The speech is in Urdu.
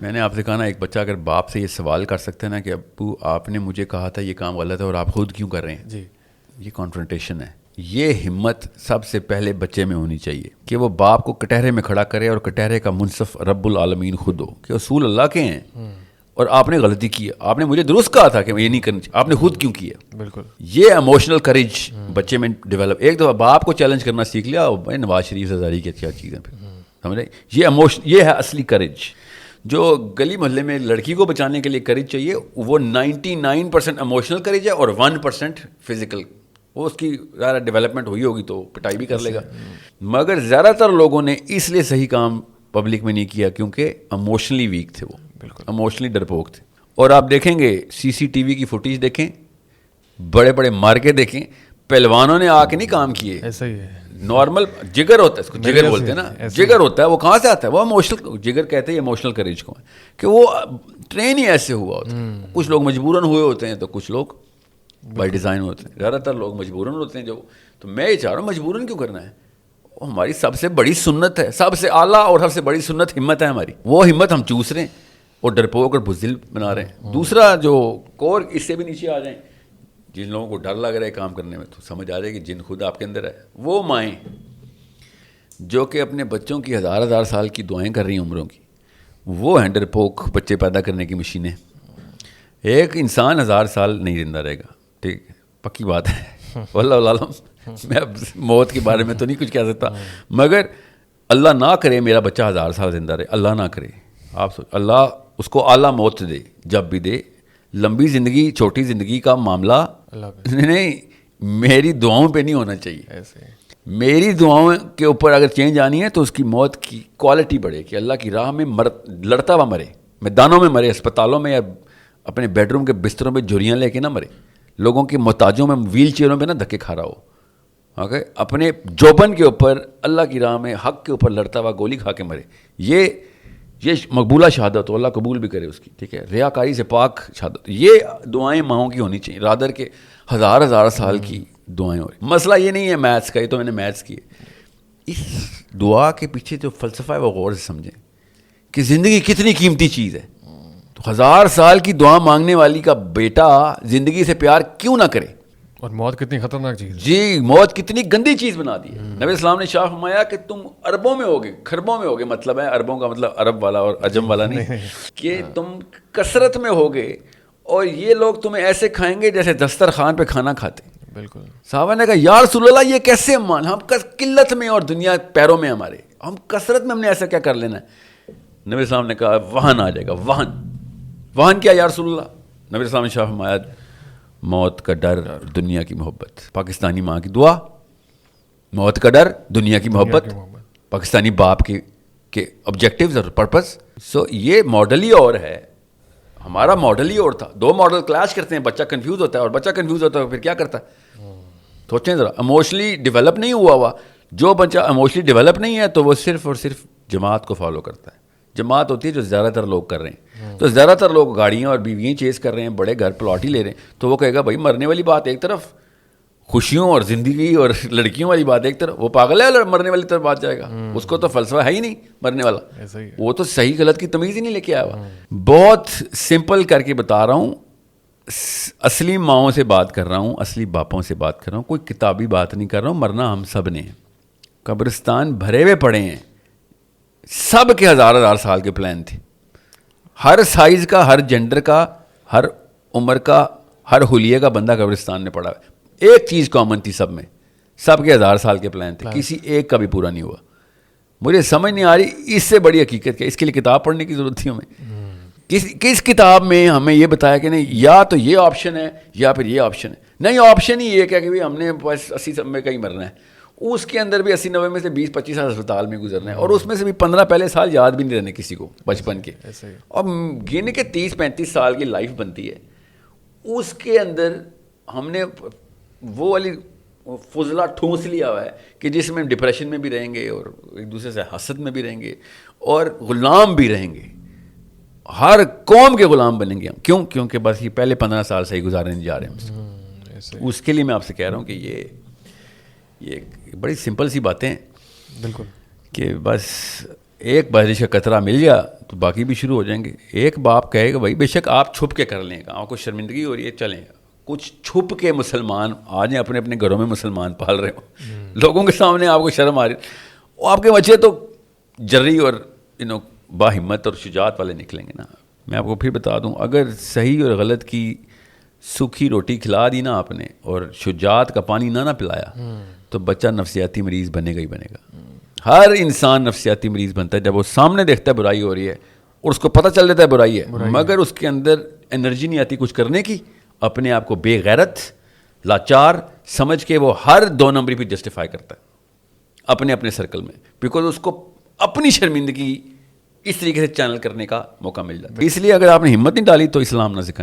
میں نے آپ سے کہا نا, ایک بچہ اگر باپ سے یہ سوال کر سکتا ہے نا کہ ابو آپ نے مجھے کہا تھا یہ کام غلط ہے اور آپ خود کیوں کر رہے ہیں, جی یہ کانفرنٹیشن ہے. یہ ہمت سب سے پہلے بچے میں ہونی چاہیے کہ وہ باپ کو کٹہرے میں کھڑا کرے اور کٹہرے کا منصف رب العالمین خود ہو, کہ اصول اللہ کے ہیں اور آپ نے غلطی کی ہے, آپ نے مجھے درست کہا تھا کہ یہ نہیں کرنا چاہیے, آپ نے خود کیوں کیا. بالکل. یہ ایموشنل کریج بچے میں ڈیولپ, ایک دفعہ باپ کو چیلنج کرنا سیکھ لیا, بھائی نواز شریف زرداری کی کیا چیزیں پھر سمجھ رہے, یہ ہے اصلی کریج. جو گلی محلے میں لڑکی کو بچانے کے لیے کریج چاہیے وہ 99% ایموشنل کریج ہے اور 1% فزیکل. وہ اس کی ذرا ڈیولپمنٹ ہوئی ہوگی تو پٹائی بھی کر لے گا. مگر زیادہ تر لوگوں نے اس لیے صحیح کام پبلک میں نہیں کیا کیونکہ ایموشنلی ویک تھے, وہ ایموشنلی ڈرپوک تھے. اور آپ دیکھیں گے CCTV کی فوٹیج دیکھیں, بڑے بڑے مارکے دیکھیں, پہلوانوں نے آ کے نہیں کام کیے, ایسا ہی ہے. نارمل جگر ہوتا ہے, اس کو جگر بولتے ہیں نا, جگر ہوتا ہے. وہ کہاں سے آتا ہے؟ وہ ایموشنل جگر کہتے ہیں, ایموشنل کریج کو, کہ وہ ٹرین ہی ایسے ہوا ہوتا ہے. کچھ لوگ مجبوراً ہوئے ہوتے ہیں تو کچھ لوگ بائی ڈیزائن ہوتے ہیں. زیادہ تر لوگ مجبوراً ہوتے ہیں جو. تو میں یہ چاہ رہا ہوں مجبوراً کیوں کرنا ہے, وہ ہماری سب سے بڑی سنت ہے, سب سے اعلیٰ اور سب سے بڑی سنت ہمت ہے ہماری. وہ ہمت ہم چوس رہے ہیں اور ڈرپوک اور بزدل بنا رہے ہیں. دوسرا جو کور اس سے بھی نیچے آ جائیں, جن لوگوں کو ڈر لگ رہا ہے کام کرنے میں, تو سمجھ آ جائے کہ جن خود آپ کے اندر ہے. وہ مائیں جو کہ اپنے بچوں کی ہزار ہزار سال کی دعائیں کر رہی ہیں عمروں کی, وہ ہیں ڈرپوک بچے پیدا کرنے کی مشینیں. ایک انسان 1000 سال نہیں زندہ رہے گا, ٹھیک ہے, پکی بات ہے, واللہ عالم. میں اب موت کے بارے میں تو نہیں کچھ کہہ سکتا, مگر اللہ نہ کرے میرا بچہ 1000 سال زندہ رہے, اللہ نہ کرے. آپ سوچ, اللہ اس کو اعلیٰ موت دے جب بھی دے. لمبی زندگی چھوٹی زندگی کا معاملہ نہیں, میری دعاؤں پہ نہیں ہونا چاہیے. ایسے میری دعاؤں کے اوپر اگر چینج آنی ہے تو اس کی موت کی کوالٹی بڑھے, کہ اللہ کی راہ میں لڑتا ہوا مرے, میدانوں میں مرے, اسپتالوں میں یا اپنے بیڈ روم کے بستروں پہ جھریاں لے کے نہ مرے, لوگوں کی محتاجوں میں ویل چیئروں پہ نہ دھکے کھا رہا ہو. اوکے, اپنے جوبن کے اوپر اللہ کی راہ میں حق کے اوپر لڑتا ہوا گولی کھا کے مرے. یہ مقبولہ شہادت ہو, اللہ قبول بھی کرے اس کی, ٹھیک ہے, ریاکاری سے پاک شہادت. یہ دعائیں ماؤں کی ہونی چاہیے, رادر کے ہزار ہزار سال کی دعائیں ہو رہی. مسئلہ یہ نہیں ہے میتھس کا, یہ تو میں نے میتھس کی ہے. اس دعا کے پیچھے جو فلسفہ ہے وہ غور سے سمجھیں کہ زندگی کتنی قیمتی چیز ہے. تو 1000 سال کی دعا مانگنے والی کا بیٹا زندگی سے پیار کیوں نہ کرے, اور موت کتنی خطرناک چیز ہے. جی, موت کتنی گندی چیز بنا دی ہے. نبی اسلام نے شاہ فرمایا کہ تم اربوں میں ہوگے, خربوں میں ہوگے, مطلب ہے اربوں کا مطلب عرب والا اور عجم والا نہیں, کہ تم کثرت میں ہوگے اور یہ لوگ تمہیں ایسے کھائیں گے جیسے دسترخوان پہ کھانا کھاتے. بالکل. صحابہ نے کہا یا رسول اللہ یہ کیسے مان, ہم قلت میں اور دنیا پیروں میں ہمارے, ہم کثرت میں ہم نے ایسا کیا کر لینا ہے. نبی اسلام نے کہا وہن آ جائے گا. وہن کیا یا رسول اللہ؟ نبی اسلام نے شاہ فرمایا موت کا ڈر, دنیا کی محبت. پاکستانی ماں کی دعا, موت کا ڈر, دنیا کی محبت, پاکستانی باپ کے آبجیکٹیوز اور پرپز. سو یہ ماڈل ہی اور ہے, ہمارا ماڈل ہی اور تھا. 2 ماڈل کلیش کرتے ہیں, بچہ کنفیوز ہوتا ہے, اور بچہ کنفیوز ہوتا ہے پھر کیا کرتا ہے. سوچیں ذرا, ایموشنلی ڈیولپ نہیں ہوا. جو بچہ ایموشنلی ڈیولپ نہیں ہے تو وہ صرف اور صرف جماعت کو فالو کرتا ہے. جماعت ہوتی ہے جو زیادہ تر لوگ کر رہے ہیں. تو زیادہ تر لوگ گاڑیاں اور بیویاں چیز کر رہے ہیں, بڑے گھر پلاٹ ہی لے رہے ہیں, تو وہ کہے گا بھائی مرنے والی بات ایک طرف, خوشیوں اور زندگی اور لڑکیوں والی بات ایک طرف. وہ پاگل ہے, مرنے والی طرف بات جائے گا, اس کو تو فلسفہ ہے ہی نہیں مرنے والا. وہ تو صحیح غلط کی تمیز ہی نہیں لے کے آیا ہوا. بہت سمپل کر کے بتا رہا ہوں, اصلی ماؤں سے بات کر رہا ہوں, اصلی باپوں سے بات کر رہا ہوں, کوئی کتابی بات نہیں کر رہا ہوں. مرنا ہم سب نے, قبرستان بھرے ہوئے پڑے ہیں, سب کے ہزار سال کے پلان تھے. ہر سائز کا, ہر جینڈر کا, ہر عمر کا, ہر حلیے کا بندہ قبرستان میں پڑا. ایک چیز کامن تھی سب میں, سب کے 1000 سال کے پلان تھے, کسی ایک کا بھی پورا نہیں ہوا. مجھے سمجھ نہیں آ رہی اس سے بڑی حقیقت کیا. اس کے لیے کتاب پڑھنے کی ضرورت تھی ہمیں. کس کتاب میں ہمیں یہ بتایا کہ نہیں یا تو یہ آپشن ہے یا پھر یہ آپشن ہے. نہیں, آپشن ہی یہ کیا کہ ہم نے بس 80 میں کہیں مرنا ہے. اس کے اندر بھی 80-90 میں سے 20-25 سال اسپتال میں گزرنا ہے, اور اس میں سے بھی 15 پہلے سال یاد بھی نہیں رہنے کسی کو بچپن کے, اور گن کے 30-35 سال کی لائف بنتی ہے. اس کے اندر ہم نے وہ والی فضلہ ٹھونس لیا ہوا ہے کہ جس میں ڈپریشن میں بھی رہیں گے, اور ایک دوسرے سے حسد میں بھی رہیں گے, اور غلام بھی رہیں گے. ہر قوم کے غلام بنیں گے ہم. کیوں؟ کیونکہ بس یہ پہلے 15 سال صحیح گزارنے جا رہے ہیں. اس کے لیے میں آپ سے کہہ رہا ہوں کہ یہ بڑی سمپل سی باتیں ہیں. بالکل. کہ بس ایک بارش کا قطرہ مل گیا تو باقی بھی شروع ہو جائیں گے. ایک باپ کہے گا بھائی بے شک آپ چھپ کے کر لیں گا, آپ کو شرمندگی ہو رہی ہے چلیں گا. کچھ چھپ کے مسلمان آج اپنے اپنے گھروں میں مسلمان پال رہے ہوں, لوگوں کے سامنے آپ کو شرم آ رہی, وہ آپ کے بچے تو جری اور با ہمت اور شجاعت والے نکلیں گے نا. میں آپ کو پھر بتا دوں, اگر صحیح اور غلط کی سوکھی روٹی کھلا دی نا آپ نے اور شجاعت کا پانی نہ پلایا تو بچہ نفسیاتی مریض بنے گا ہی بنے گا. ہر انسان نفسیاتی مریض بنتا ہے جب وہ سامنے دیکھتا ہے برائی ہو رہی ہے اور اس کو پتہ چل جاتا ہے برائی ہے, مگر اس کے اندر انرجی نہیں آتی کچھ کرنے کی, اپنے آپ کو بے غیرت لاچار سمجھ کے وہ ہر 2 نمبری پہ جسٹیفائی کرتا ہے اپنے اپنے سرکل میں, بیکاز اس کو اپنی شرمندگی اس طریقے سے چینل کرنے کا موقع مل جاتا ہے. اس لیے اگر آپ نے ہمت نہیں ڈالی تو اسلام نہ سکھائیں.